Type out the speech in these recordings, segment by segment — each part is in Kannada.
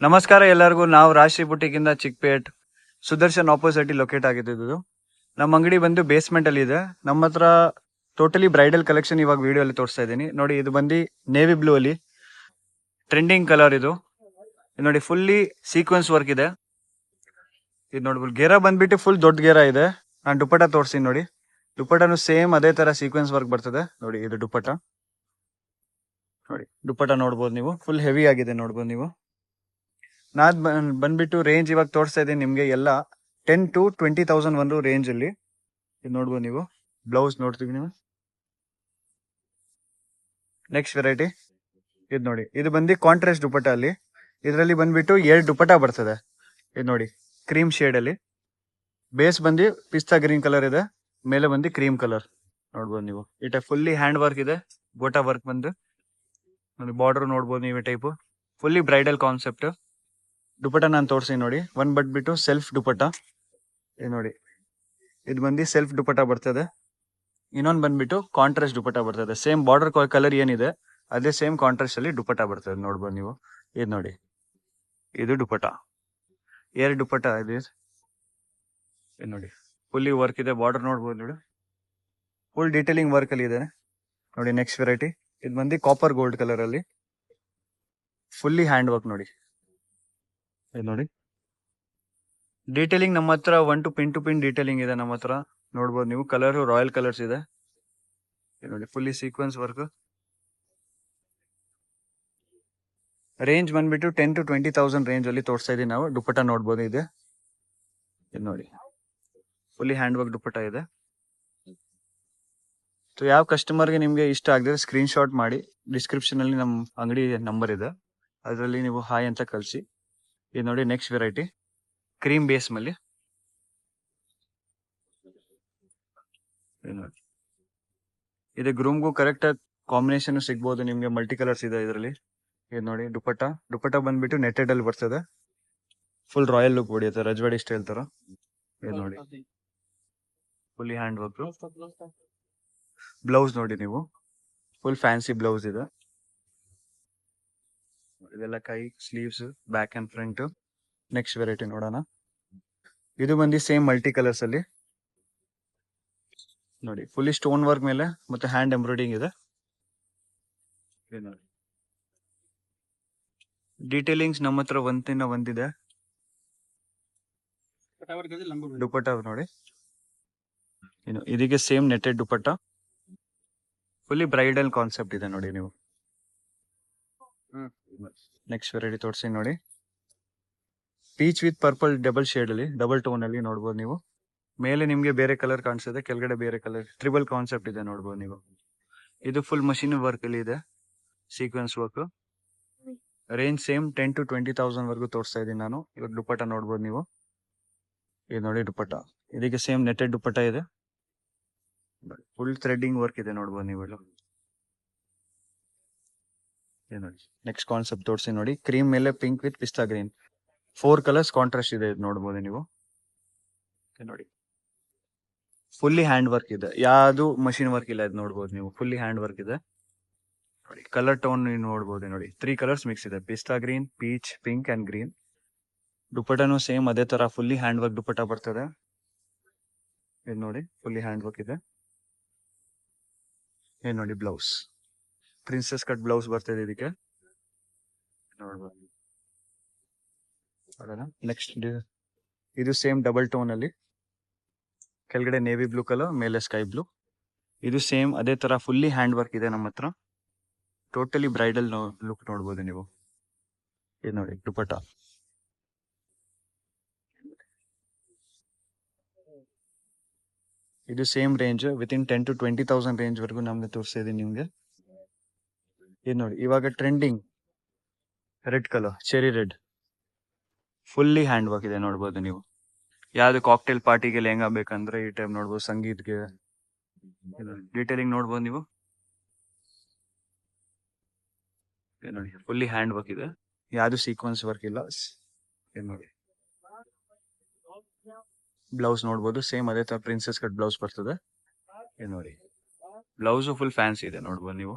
ನಮಸ್ಕಾರ ಎಲ್ಲರಿಗೂ. ನಾವು ರಾಶಿ ಬುಟಿಕಿಂದ ಚಿಕ್ಪೇಟ್ ಸುದರ್ಶನ್ ಆಪೋಸಿಟ್ ಲೊಕೇಟ್ ಆಗಿದ್ದು. ನಮ್ಮ ಅಂಗಡಿ ಬಂದು ಬೇಸ್ಮೆಂಟ್ ಅಲ್ಲಿ ಇದೆ. ನಮ್ಮ ಹತ್ರ ಟೋಟಲಿ ಬ್ರೈಡಲ್ ಕಲೆಕ್ಷನ್ ಇವಾಗ ವಿಡಿಯೋ ಅಲ್ಲಿ ತೋರಿಸ್ತಾ ಇದ್ದೀನಿ ನೋಡಿ. ಇದು ಬಂದು ನೇವಿ ಬ್ಲೂ ಅಲ್ಲಿ ಟ್ರೆಂಡಿಂಗ್ ಕಲರ್. ಇದು ನೋಡಿ ಫುಲ್ಲಿ ಸೀಕ್ವೆನ್ಸ್ ವರ್ಕ್ ಇದೆ. ಇದು ನೋಡ್ಬೋದು ಗೆರ ಬಂದ್ಬಿಟ್ಟು ಫುಲ್ ದೊಡ್ಡ ಗೆರ ಇದೆ. ನಾನು ದುಪಟ್ಟ ತೋರಿಸ್ತೀನಿ ನೋಡಿ. ದುಪಟ್ಟನು ಸೇಮ್ ಅದೇ ತರ ಸೀಕ್ವೆನ್ಸ್ ವರ್ಕ್ ಬರ್ತದೆ ನೋಡಿ. ಇದು ದುಪಟ್ಟ ನೋಡಿ. ದುಪಟ್ಟ ನೋಡ್ಬೋದು ನೀವು, ಫುಲ್ ಹೆವಿ ಆಗಿದೆ ನೋಡ್ಬೋದು ನೀವು. ನಾನ್ ಬಂದ್ಬಿಟ್ಟು ರೇಂಜ್ ಇವಾಗ ತೋರಿಸ್ತಾ ಇದ್ದೀನಿ ನಿಮ್ಗೆ ಎಲ್ಲ 10 to 20,000 ಒಂದು ರೇಂಜ್ ಅಲ್ಲಿ. ಇದು ನೋಡ್ಬೋದು ನೀವು. ಬ್ಲೌಸ್ ನೋಡ್ತೀವಿ ನೀವು. ನೆಕ್ಸ್ಟ್ ವೆರೈಟಿ ಇದು ನೋಡಿ. ಇದು ಬಂದು ಕಾಂಟ್ರಾಸ್ಟ್ ದುಪಟ್ಟ ಅಲ್ಲಿ. ಇದರಲ್ಲಿ ಬಂದ್ಬಿಟ್ಟು 2 ದುಪಟ್ಟ ಬರ್ತದೆ. ಇದು ನೋಡಿ ಕ್ರೀಮ್ ಶೇಡ್ ಅಲ್ಲಿ. ಬೇಸ್ ಬಂದು ಪಿಸ್ತಾ ಗ್ರೀನ್ ಕಲರ್ ಇದೆ, ಮೇಲೆ ಬಂದು ಕ್ರೀಮ್ ಕಲರ್ ನೋಡ್ಬೋದು ನೀವು. ಈ ಟೈಪ್ ಫುಲ್ಲಿ ಹ್ಯಾಂಡ್ ವರ್ಕ್ ಇದೆ. ಗೋಟಾ ವರ್ಕ್ ಬಂದು ನೋಡಿ. ಬಾರ್ಡರ್ ನೋಡ್ಬೋದು ನೀವು. Type fully bridal concept. Dupatta ನಾನು ತೋರಿಸಿ ನೋಡಿ. ಒಂದ್ ಬಂದ್ಬಿಟ್ಟು ಸೆಲ್ಫ್ ದುಪಟ್ಟ. ಇದು ನೋಡಿ, ಇದು ಬಂದು ಸೆಲ್ಫ್ ದುಪಟ್ಟ ಬರ್ತದೆ. ಇನ್ನೊಂದು ಬಂದ್ಬಿಟ್ಟು ಕಾಂಟ್ರಾಸ್ಟ್ ದುಪಟ್ಟ ಬರ್ತದೆ. ಸೇಮ್ ಬಾರ್ಡರ್ ಕಲರ್ ಏನಿದೆ ಅದೇ ಸೇಮ್ ಕಾಂಟ್ರಾಸ್ಟ್ ಅಲ್ಲಿ ದುಪಟ್ಟ ಬರ್ತದೆ ನೋಡ್ಬೋದು ನೀವು. ಇದು ನೋಡಿ, ಇದು ದುಪಟ್ಟ. 2 ದುಪಟ್ಟ ಇದೆ. ಇದು ನೋಡಿ ಫುಲ್ಲಿ ವರ್ಕ್ ಇದೆ. ಬಾರ್ಡರ್ ನೋಡ್ಬೋದು ನೋಡಿ, ಫುಲ್ ಡೀಟೇಲಿಂಗ್ ವರ್ಕ್ ಅಲ್ಲಿ ಇದೆ ನೋಡಿ. ನೆಕ್ಸ್ಟ್ ವೆರೈಟಿ ಇದು ಬಂದು ಕಾಪರ್ ಗೋಲ್ಡ್ ಕಲರ್ ಅಲ್ಲಿ ಫುಲ್ಲಿ ಹ್ಯಾಂಡ್ ವರ್ಕ್ ನೋಡಿ. ಇದು ನೋಡಿ ಡೀಟೇಲಿಂಗ್ ನಮ್ಮ ಹತ್ರ 1 ಟು ಪಿನ್ ಡೀಟೇಲಿಂಗ್ ಇದೆ ನಮ್ಮ ಹತ್ರ ನೋಡ್ಬೋದು ನೀವು. ಕಲರ್ ರಾಯಲ್ ಕಲರ್ಸ್ ಇದೆ. ಇದು ನೋಡಿ ಫುಲ್ಲಿ ಸೀಕ್ವೆನ್ಸ್ ವರ್ಕ್. ರೇಂಜ್ ಬಂದ್ಬಿಟ್ಟು 10 to 20,000 ರೇಂಜ್ ಅಲ್ಲಿ ತೋರಿಸ್ತಾ ಇದೀವಿ ನಾವು. ದುಪಟ್ಟ ನೋಡ್ಬೋದು ಇದೆ. ಇದು ನೋಡಿ ಫುಲ್ಲಿ ಹ್ಯಾಂಡ್ ವರ್ಕ್ ದುಪಟ್ಟ ಇದೆ. ಸೊ ಯಾವ ಕಸ್ಟಮರ್ಗೆ ನಿಮ್ಗೆ ಇಷ್ಟ ಆಗದೆ ಸ್ಕ್ರೀನ್ ಶಾಟ್ ಮಾಡಿ ಡಿಸ್ಕ್ರಿಪ್ಷನ್ ಅಲ್ಲಿ ನಮ್ಮ ಅಂಗಡಿ ನಂಬರ್ ಇದೆ, ಅದರಲ್ಲಿ ನೀವು ಹಾಯ್ ಅಂತ ಕಳಿಸಿ. ಇದು ನೋಡಿ ನೆಕ್ಸ್ಟ್ ವೆರೈಟಿ ಕ್ರೀಮ್ ಬೇಸ್ ಮೇಲೆ. ಇದು ಗ್ರೂಮ್ಗೂ ಕರೆಕ್ಟ್ ಕಾಂಬಿನೇಷನ್ ಸಿಗ್ಬೋದು ನಿಮ್ಗೆ. ಮಲ್ಟಿ ಕಲರ್ಸ್ ಇದೆ ಇದರಲ್ಲಿ. ಇದು ನೋಡಿ ದುಪಟ್ಟ ಬಂದ್ಬಿಟ್ಟು ನೆಟೆಡ್ ಅಲ್ಲಿ ಬರ್ತದೆ. ಫುಲ್ ರಾಯಲ್ ಲುಕ್ ಹೊಡಿಯುತ್ತೆ, ರಜವಾಡಿ ಸ್ಟೈಲ್ ತರ. ಇದು ನೋಡಿ ಫುಲ್ಲಿ ಹ್ಯಾಂಡ್ ವರ್ಕ್. ಬ್ಲೌಸ್ ನೋಡಿ ನೀವು, ಫುಲ್ ಫ್ಯಾನ್ಸಿ ಬ್ಲೌಸ್ ಇದೆ. ಇದೆಲ್ಲ ಕೈ sleeves, back and front. Next variety ನೋಡೋಣ. ಇದು ಬಂದು ಸೇಮ್ ಮಲ್ಟಿ ಕಲರ್ಸ್ ಅಲ್ಲಿ ನೋಡಿ. ಫುಲ್ಲಿ ಸ್ಟೋನ್ ವರ್ಕ್ ಮೇಲೆ ಮತ್ತೆ ಹ್ಯಾಂಡ್ ಎಂಬ್ರಾಯ್ಡಿಂಗ್ ಇದೆ. ಡೀಟೇಲಿಂಗ್ಸ್ ನಮ್ಮ ಹತ್ರ ಒಂದಿನ ಒಂದಿದೆ. ದುಪಟ್ಟ ನೋಡಿ, ಇದಕ್ಕೆ same netted dupatta. Fully bridal concept ಇದೆ ನೋಡಿ ನೀವು. ನೆಕ್ಸ್ಟ್ ವೆರೈಟಿ ತೋರಿಸಿ ನೋಡಿ. Peach with purple double shade ಅಲ್ಲಿ, ಡಬಲ್ ಟೋನ್ ಅಲ್ಲಿ ನೋಡ್ಬೋದು ನೀವು. ಮೇಲೆ ನಿಮ್ಗೆ ಬೇರೆ ಕಲರ್ ಕಾಣಿಸ್ತದೆ, ಕೆಳಗಡೆ ಬೇರೆ ಕಲರ್. ಟ್ರಿಬಲ್ ಕಾನ್ಸೆಪ್ಟ್ ಇದೆ ನೋಡ್ಬೋದು ನೀವು. ಇದು ಫುಲ್ ಮಷೀನ್ ವರ್ಕ್ ಅಲ್ಲಿ ಇದೆ, sequence work. Range same 10 to 20,000 ವರ್ಗು ತೋರಿಸ್ತಾ ಇದೀನಿ ನಾನು. ಇವಾಗ ದುಪಟ್ಟ ನೋಡ್ಬೋದು ನೀವು. ಇದು ನೋಡಿ ದುಪಟ್ಟ. ಇದಕ್ಕೆ ಸೇಮ್ ನೆಟೆಡ್ ದುಪಟ್ಟ ಇದೆ. ಫುಲ್ ಥ್ರೆಡ್ಡಿಂಗ್ ವರ್ಕ್ ಇದೆ ನೋಡ್ಬೋದು ನೀವು. ನೋಡಿ ನೆಕ್ಸ್ಟ್ ಕಾನ್ಸೆಪ್ಟ್ ತೋರಿಸಿ ನೋಡಿ. ಕ್ರೀಮ್ ಮೇಲೆ ಪಿಂಕ್ ವಿತ್ ಪಿಸ್ತಾ ಗ್ರೀನ್, 4 ಕಲರ್ಸ್ ಕಾಂಟ್ರಾಸ್ಟ್ ಇದೆ. ಇದು ನೋಡ್ಬೋದು ನೀವು. ನೋಡಿ ಫುಲ್ಲಿ ಹ್ಯಾಂಡ್ ವರ್ಕ್ ಇದೆ, ಯಾವುದು ಮಷಿನ್ ವರ್ಕ್ ಇಲ್ಲ. ಇದು ನೋಡ್ಬೋದು ನೀವು, ಫುಲ್ಲಿ ಹ್ಯಾಂಡ್ ವರ್ಕ್ ಇದೆ ನೋಡಿ. ಕಲರ್ ಟೋನ್ ನೀವು ನೋಡ್ಬೋದು ನೋಡಿ. 3 ಕಲರ್ಸ್ ಮಿಕ್ಸ್ ಇದೆ, pista green, peach, pink and green. ದುಪಟ್ಟನು ಸೇಮ್ ಅದೇ ತರ ಫುಲ್ಲಿ ಹ್ಯಾಂಡ್ ವರ್ಕ್ ದುಪಟ್ಟ ಬರ್ತದೆ. ಇದು ನೋಡಿ ಫುಲ್ಲಿ ಹ್ಯಾಂಡ್ ವರ್ಕ್ ಇದೆ. ಏನ್ ನೋಡಿ ಬ್ಲೌಸ್, ಪ್ರಿನ್ಸೆಸ್ ಕಟ್ ಬ್ಲೌಸ್ ಬರ್ತದೆ ಇದಕ್ಕೆ ನೋಡ್ಬೋದು. ನೆಕ್ಸ್ಟ್ ಇದು ಸೇಮ್ ಡಬಲ್ ಟೋನ್ ಅಲ್ಲಿ, ಕೆಳಗಡೆ ನೇವಿ ಬ್ಲೂ ಕಲರ್, ಮೇಲೆ ಸ್ಕೈ ಬ್ಲೂ. ಇದು ಸೇಮ್ ಅದೇ ತರ ಫುಲ್ಲಿ ಹ್ಯಾಂಡ್ ವರ್ಕ್ ಇದೆ ನಮ್ಮ ಹತ್ರ. ಟೋಟಲಿ ಬ್ರೈಡಲ್ ಲುಕ್ ನೋಡ್ಬೋದು ನೀವು. ಇದು ನೋಡಿ ದುಪಟ್ಟ. ಇದು same range within 10 to 20,000 range ವರೆಗೂ ನಮ್ಗೆ ತೋರಿಸ್ತಿದೀನಿ ನಿಮ್ಗೆ. ಇದು ನೋಡಿ ಇವಾಗ trending red colour, cherry red, fully hand work ಇದೆ ನೋಡ್ಬೋದು ನೀವು. ಯಾವ್ದು ಕಾಕ್ಟೇಲ್ ಪಾರ್ಟಿಗೆ ಲೆಹಂಗಾ ಬೇಕಂದ್ರೆ ಈ ಟೈಪ್ ನೋಡ್ಬೋದು. ಸಂಗೀತ್ಗೆ ಡೀಟೇಲಿಂಗ್ ನೋಡ್ಬೋದು ನೀವು. ನೋಡಿ ಫುಲ್ಲಿ ಹ್ಯಾಂಡ್ ವರ್ಕ್ ಇದೆ, ಯಾವ್ದು ಸೀಕ್ವೆನ್ಸ್ ವರ್ಕ್ ಇಲ್ಲ. ನೋಡಿ ಬ್ಲೌಸ್ ನೋಡ್ಬೋದು, ಸೇಮ್ ಅದೇ ತರ ಪ್ರಿನ್ಸೆಸ್ ಕಟ್ ಬ್ಲೌಸ್ ಬರ್ತದೆ. ನೋಡಿ ಬ್ಲೌಸ್ ಫುಲ್ ಫ್ಯಾನ್ಸಿ ಇದೆ ನೋಡ್ಬೋದು ನೀವು.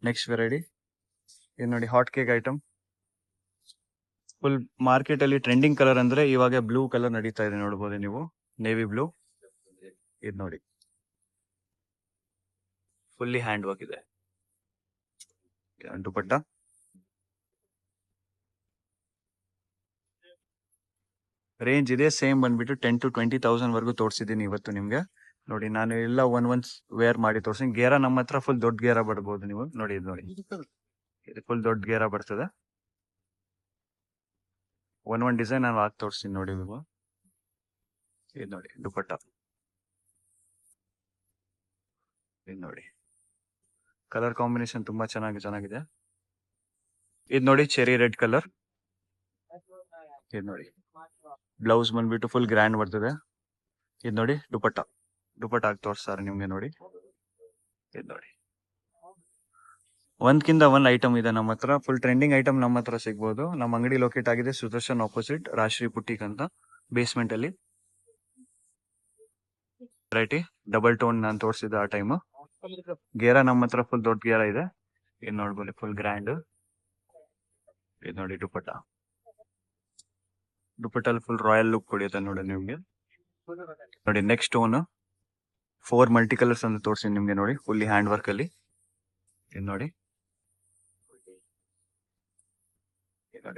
ನೆಕ್ಸ್ಟ್ ವೆರೈಟಿ ಇದು ನೋಡಿ hot cake item. Full market ಅಲ್ಲಿ ಟ್ರೆಂಡಿಂಗ್ ಕಲರ್ ಅಂದ್ರೆ ಇವಾಗ ಬ್ಲೂ ಕಲರ್ ನಡೀತಾ ಇದೆ, ನೋಡ್ಬೋದು ನೀವು, ನೇವಿ ಬ್ಲೂ. ಇದು ನೋಡಿ ಫುಲ್ಲಿ ಹ್ಯಾಂಡ್ ವರ್ಕ್ ಇದೆ. ದುಪಟ್ಟ ರೇಂಜ್ ಇದೆ ಸೇಮ್ ಬಂದ್ಬಿಟ್ಟು 10 to 20,000 ವರ್ಗು ತೋರಿಸಿದ್ದೀನಿ ಇವತ್ತು ನಿಮ್ಗೆ. ನೋಡಿ ನಾನು ಎಲ್ಲ ಒನ್ಸ್ ವೇರ್ ಮಾಡಿ ತೋರಿಸಿ. ಗೇರ ನಮ್ಮ ಹತ್ರ ಫುಲ್ ದೊಡ್ಡ ಗೇರ ಬರ್ಬೋದು ನೀವು ನೋಡಿ. ಇದು ನೋಡಿ, ಇದು ಫುಲ್ ದೊಡ್ಡ ಗೇರ ಬರ್ತದೆ. ಒಂದ್ ಡಿಸೈನ್ ನಾನು ಹಾಕಿ ತೋರಿಸ್ತೀನಿ ನೋಡಿ ನೀವು. ಇದು ನೋಡಿ ದುಪಟ್ಟ, ಇದು ನೋಡಿ ಕಲರ್ ಕಾಂಬಿನೇಷನ್ ತುಂಬಾ ಚೆನ್ನಾಗಿದೆ. ಇದು ನೋಡಿ ಚೆರಿ ರೆಡ್ ಕಲರ್. ಇದು ನೋಡಿ ಬ್ಲೌಸ್ ಬಂದ್ಬಿಟ್ಟು ಫುಲ್ ಗ್ರ್ಯಾಂಡ್ ಬರ್ತದೆ. ಇದು ನೋಡಿ ದುಪಟ್ಟ ಹಾಕಿ ತೋರಿಸ್ತಾರೆ ನಿಮ್ಗೆ ನೋಡಿ. ಇದು ನೋಡಿ ಒಂದ್ಕಿಂತ ಒಂದ್ ಐಟಮ್ ಇದೆ ನಮ್ಮ ಹತ್ರ. ಫುಲ್ ಟ್ರೆಂಡಿಂಗ್ ಐಟಮ್ ನಮ್ಮ ಹತ್ರ ಸಿಗ್ಬೋದು. ನಮ್ಮ ಅಂಗಡಿ ಲೊಕೇಟ್ ಆಗಿದೆ ಸುದರ್ಶನ್ ಆಪೋಸಿಟ್ ರಾಶ್ರೀ ಬುಟಿಕ್ ಅಂತ, ಬೇಸ್ಮೆಂಟ್ ಅಲ್ಲಿ. ವೆರೈಟಿ ಡಬಲ್ ಟೋನ್ ನಾನು ತೋರಿಸಿದ ಆ ಟೈಮ್. ಗೇರ ನಮ್ಮ ಹತ್ರ ಫುಲ್ ದೊಡ್ಡ ಗೇರ ಇದೆ. ಇದು ನೋಡ್ಬೋದು ಫುಲ್ ಗ್ರ್ಯಾಂಡ್. ಇದು ನೋಡಿ ದುಪಟ್ಟಲ್ಲಿ ಫುಲ್ ರಾಯಲ್ ಲುಕ್ ಕೊಡುತ್ತೆ ನೋಡಿ ನಿಮ್ಗೆ. ನೋಡಿ ನೆಕ್ಸ್ಟ್ ಟೋನ್ 4 ಮಲ್ಟಿ ಕಲರ್ಸ್ ಅಂತ ತೋರಿಸಿ ನಿಮ್ಗೆ ನೋಡಿ, ಫುಲ್ಲಿ ಹ್ಯಾಂಡ್ ವರ್ಕ್ ಅಲ್ಲಿ. ಇದು ನೋಡಿ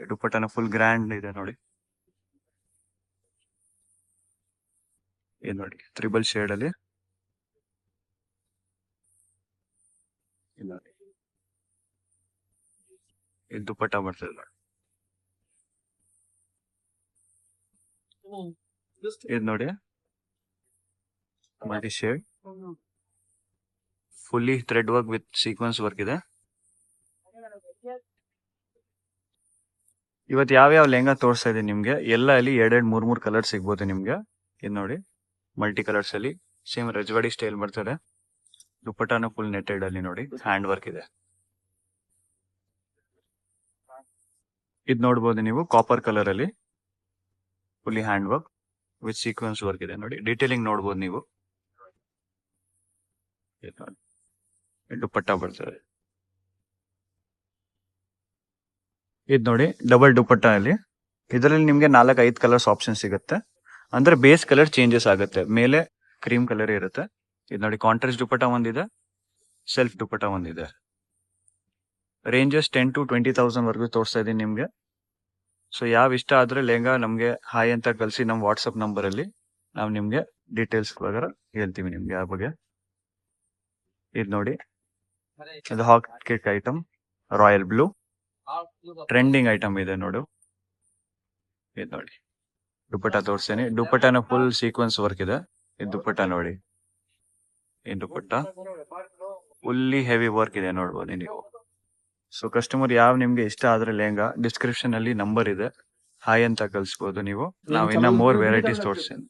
ದುಪಟ್ಟನ ಫುಲ್ ಗ್ರ್ಯಾಂಡ್ ಇದೆ ನೋಡಿ. ಇದು ನೋಡಿ ತ್ರಿಬಲ್ ಶೇಡ್ ಅಲ್ಲಿ. ಇದು ದುಪಟ್ಟ ಬರ್ತದೆ ನೋಡಿ. ಇದು ನೋಡಿ multi shade, fully thread work with sequence work ಇದೆ. ಇವತ್ತು ಯಾವ್ಯಾವ ಲೆಹಂಗಾ ತೋರಿಸ್ತಾ ಇದೆ ನಿಮ್ಗೆ ಎಲ್ಲ ಅಲ್ಲಿ 2-3 ಕಲರ್ ಸಿಗ್ಬೋದು ನಿಮ್ಗೆ. ಇದು ನೋಡಿ ಮಲ್ಟಿ ಕಲರ್ಸ್ ಅಲ್ಲಿ ಸೇಮ್ ರಜವಾಡಿ ಸ್ಟೈಲ್ ಬರ್ತದೆ. ದುಪಟ್ಟಾನು ಫುಲ್ ನೆಟೆಡ್ ಅಲ್ಲಿ ನೋಡಿ, ಹ್ಯಾಂಡ್ ವರ್ಕ್ ಇದೆ. ಇದು ನೋಡ್ಬೋದು ನೀವು ಕಾಪರ್ ಕಲರ್ ಅಲ್ಲಿ fully hand work with sequence work ಇದೆ ನೋಡಿ. ಡೀಟೇಲಿಂಗ್ ನೋಡ್ಬೋದು ನೀವು. ದುಪಟ್ಟ ಬರ್ತದೆ. ಇದು ನೋಡಿ ಡಬಲ್ ದುಪಟ್ಟ ಅಲ್ಲಿ. ಇದರಲ್ಲಿ ನಿಮ್ಗೆ 4-5 ಕಲರ್ಸ್ ಆಪ್ಷನ್ ಸಿಗುತ್ತೆ. ಅಂದ್ರೆ ಬೇಸ್ ಕಲರ್ ಚೇಂಜಸ್ ಆಗುತ್ತೆ, ಮೇಲೆ ಕ್ರೀಮ್ ಕಲರ್ ಇರುತ್ತೆ. ಇದು ನೋಡಿ ಕಾಂಟ್ರಾಸ್ಟ್ ದುಪಟ್ಟ ಒಂದಿದೆ, ಸೆಲ್ಫ್ ದುಪಟ್ಟ ಒಂದಿದೆ. ರೇಂಜಸ್ 10 to 20,000 ವರ್ಗು ತೋರಿಸ್ತಾ ಇದೀನಿ ನಿಮ್ಗೆ. ಸೊ ಯಾವ ಇಷ್ಟ ಆದ್ರೆ ಲೆಹಂಗಾ ನಮ್ಗೆ ಹಾಯ್ ಅಂತ ಕಳಿಸಿ ನಮ್ಮ ವಾಟ್ಸಪ್ ನಂಬರ್ ಅಲ್ಲಿ ನಾವು ನಿಮ್ಗೆ ಡೀಟೇಲ್ಸ್ ವಗರ ಹೇಳ್ತೀವಿ ನಿಮ್ಗೆ ಆ ಬಗ್ಗೆ. ಇದು ನೋಡಿ ಇದು hot cake item royal blue, trending item ಇದೆ ನೋಡು. ಇದು ನೋಡಿ ದುಪಟ್ಟ ತೋರಿಸ್ತೀನಿ. ದುಪಟ್ಟನ ಫುಲ್ ಸೀಕ್ವೆನ್ಸ್ ವರ್ಕ್ ಇದೆ. ಇದು ದುಪಟ್ಟ ನೋಡಿ, ಈ ದುಪಟ್ಟ ಫುಲ್ಲಿ ಹೆವಿ ವರ್ಕ್ ಇದೆ ನೋಡ್ಬೋದು ನೀವು. ಸೊ ಕಸ್ಟಮರ್ ಯಾವ ನಿಮ್ಗೆ ಇಷ್ಟ ಆದ್ರೆ ಲೆಹಂಗಾ ಡಿಸ್ಕ್ರಿಪ್ಷನ್ ಅಲ್ಲಿ ನಂಬರ್ ಇದೆ, ಹಾಯ್ ಅಂತ ಕಳಿಸ್ಬೋದು ನೀವು. ನಾವು ಇನ್ನ ಮೋರ್ ವೆರೈಟೀಸ್ ತೋರಿಸ್ತೀನಿ.